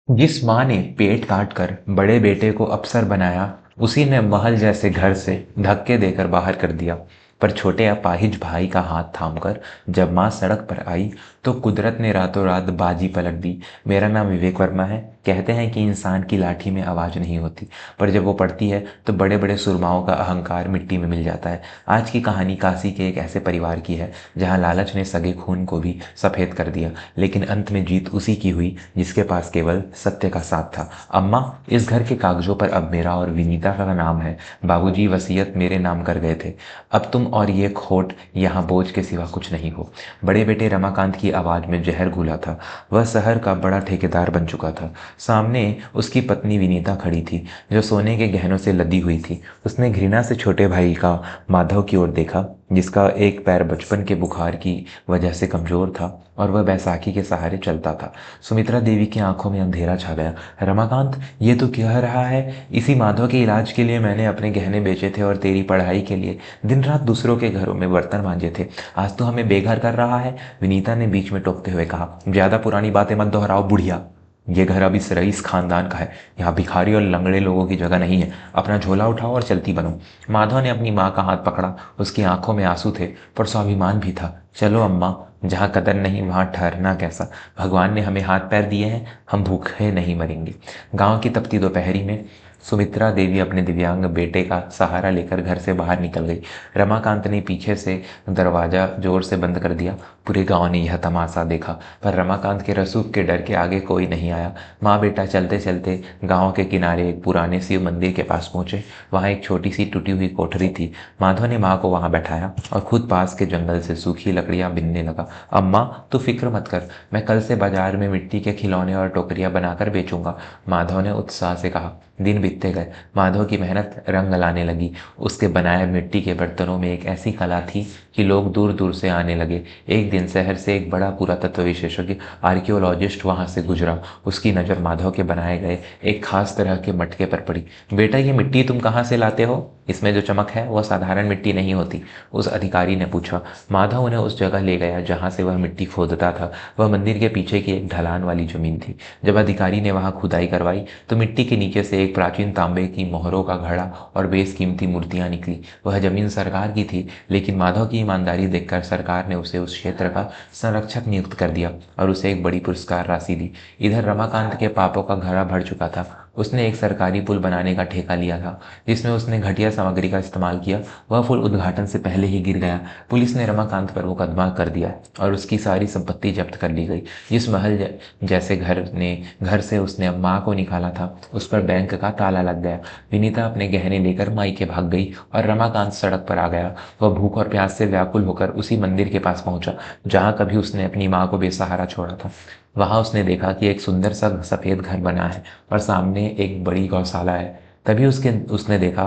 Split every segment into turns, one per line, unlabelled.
जिस माँ ने पेट काट कर बड़े बेटे को अफसर बनाया, उसी ने महल जैसे घर से धक्के देकर बाहर कर दिया। पर छोटे अपाहिज भाई का हाथ थामकर जब माँ सड़क पर आई, तो कुदरत ने रातों रात बाजी पलट दी। मेरा नाम विवेक वर्मा है। कहते हैं कि इंसान की लाठी में आवाज़ नहीं होती, पर जब वो पड़ती है तो बड़े बड़े सुरमाओं का अहंकार मिट्टी में मिल जाता है। आज की कहानी काशी के एक ऐसे परिवार की है जहाँ लालच ने सगे खून को भी सफ़ेद कर दिया, लेकिन अंत में जीत उसी की हुई जिसके पास केवल सत्य का साथ था। अम्मा, इस घर के कागजों पर अब मेरा और विनीता का नाम है। बाबूजी वसीयत मेरे नाम कर गए थे। अब तुम और ये खोट यहाँ बोझ के सिवा कुछ नहीं हो। बड़े बेटे रमाकांत की आवाज़ में जहर घुला था। वह शहर का बड़ा ठेकेदार बन चुका था। सामने उसकी पत्नी विनीता खड़ी थी, जो सोने के गहनों से लदी हुई थी। उसने घृणा से छोटे भाई का माधव की ओर देखा, जिसका एक पैर बचपन के बुखार की वजह से कमजोर था और वह बैसाखी के सहारे चलता था। सुमित्रा देवी की आंखों में अंधेरा छा गया। रमाकांत, ये तो कह रहा है इसी माधव के इलाज के लिए मैंने अपने गहने बेचे थे और तेरी पढ़ाई के लिए दिन रात दूसरों के घरों में बर्तन मांजे थे। आज तो हमें बेघर कर रहा है। विनीता ने बीच में टोकते हुए कहा, ज्यादा पुरानी बातें मत दोहराओ बुढ़िया। ये घर अब इस रईस खानदान का है। यहाँ भिखारी और लंगड़े लोगों की जगह नहीं है। अपना झोला उठाओ और चलती बनो। माधव ने अपनी माँ का हाथ पकड़ा। उसकी आंखों में आंसू थे, पर स्वाभिमान भी था। चलो अम्मा, जहाँ कदर नहीं वहाँ ठहरना कैसा। भगवान ने हमें हाथ पैर दिए हैं, हम भूखे नहीं मरेंगे। गांव की तपती दोपहरी में सुमित्रा देवी अपने दिव्यांग बेटे का सहारा लेकर घर से बाहर निकल गई। रमाकांत ने पीछे से दरवाजा जोर से बंद कर दिया। पूरे गांव ने यह तमाशा देखा, पर रमाकांत के रसूख के डर के आगे कोई नहीं आया। माँ बेटा चलते चलते गांव के किनारे एक पुराने शिव मंदिर के पास पहुंचे। वहां एक छोटी सी टूटी हुई कोठरी थी। माधव ने माँ को वहां बैठाया और खुद पास के जंगल से सूखी लकड़ियां बिनने लगा। अम्मा, तू फिक्र मत कर, मैं कल से बाजार में मिट्टी के खिलौने और टोकरियां बनाकर बेचूंगा। माधव ने उत्साह से कहा। दिन बीतते गए। माधव की मेहनत रंग लाने लगी। उसके बनाए मिट्टी के बर्तनों में एक ऐसी कला थी कि लोग दूर दूर से आने लगे। एक दिन शहर से एक बड़ा पुरातत्व विशेषज्ञ आर्कियोलॉजिस्ट वहां से गुजरा। उसकी नज़र माधव के बनाए गए एक खास तरह के मटके पर पड़ी। बेटा, ये मिट्टी तुम कहाँ से लाते हो? इसमें जो चमक है वह साधारण मिट्टी नहीं होती, उस अधिकारी ने पूछा। माधव उन्हें उस जगह ले गया जहाँ से वह मिट्टी खोदता था। वह मंदिर के पीछे की एक ढलान वाली जमीन थी। जब अधिकारी ने वहाँ खुदाई करवाई तो मिट्टी के नीचे से एक प्राचीन तांबे की मोहरों का घड़ा और बेशकीमती मूर्तियां निकली। वह जमीन सरकार की थी, लेकिन माधव की ईमानदारी देखकर सरकार ने उसे उस क्षेत्र का संरक्षक नियुक्त कर दिया और उसे एक बड़ी पुरस्कार राशि दी। इधर रमाकांत के पापों का घड़ा भर चुका था। उसने एक सरकारी पुल बनाने का ठेका लिया था, जिसमें उसने घटिया सामग्री का इस्तेमाल किया। वह पुल उद्घाटन से पहले ही गिर गया। पुलिस ने रमाकांत पर मुकदमा कर दिया और उसकी सारी संपत्ति जब्त कर ली गई। जिस महल जैसे घर से उसने माँ को निकाला था, उस पर बैंक का ताला लग गया। विनीता अपने गहने लेकर मायके भाग गई और रमाकांत सड़क पर आ गया। वह भूख और प्यास से व्याकुल होकर उसी मंदिर के पास पहुंचा जहां कभी उसने अपनी माँ को बेसहारा छोड़ा था। वहां उसने देखा कि एक सुंदर सा सफेद घर बना है और सामने एक बड़ी गौशाला है। तभी उसने देखा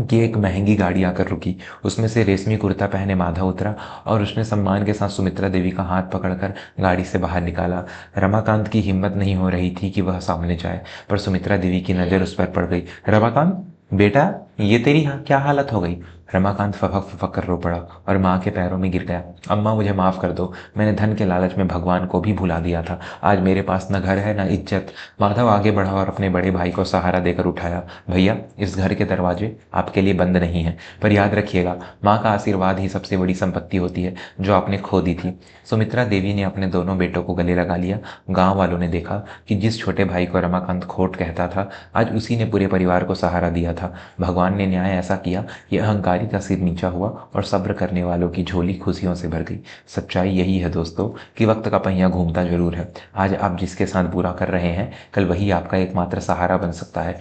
कि एक महंगी गाड़ी आकर रुकी। उसमें से रेशमी कुर्ता पहने माधव उतरा और उसने सम्मान के साथ सुमित्रा देवी का हाथ पकड़कर गाड़ी से बाहर निकाला। रमाकांत की हिम्मत नहीं हो रही थी कि वह सामने जाए, पर सुमित्रा देवी की नज़र उस पर पड़ गई। रमाकांत बेटा, ये तेरी क्या हालत हो गई? रमाकांत फपक फपक कर रो पड़ा और माँ के पैरों में गिर गया। अम्मा, मुझे माफ़ कर दो। मैंने धन के लालच में भगवान को भी भुला दिया था। आज मेरे पास न घर है न इज्जत। माधव आगे बढ़ा और अपने बड़े भाई को सहारा देकर उठाया। भैया, इस घर के दरवाजे आपके लिए बंद नहीं हैं, पर याद रखिएगा, माँ का आशीर्वाद ही सबसे बड़ी संपत्ति होती है जो आपने खो दी थी। सुमित्रा देवी ने अपने दोनों बेटों को गले लगा लिया। गांव वालों ने देखा कि जिस छोटे भाई को रमाकांत खोट कहता था, आज उसी ने पूरे परिवार को सहारा दिया था। भगवान ने न्याय ऐसा किया कि अहंकारी का सिर नीचा हुआ और सब्र करने वालों की झोली खुशियों से भर गई। सच्चाई यही है दोस्तों कि वक्त का पहिया घूमता जरूर है। आज आप जिसके साथ बुरा कर रहे हैं, कल वही आपका एकमात्र सहारा बन सकता है।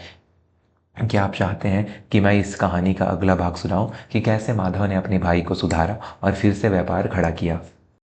क्या आप चाहते हैं कि मैं इस कहानी का अगला भाग सुनाऊं कि कैसे माधव ने अपने भाई को सुधारा और फिर से व्यापार खड़ा किया?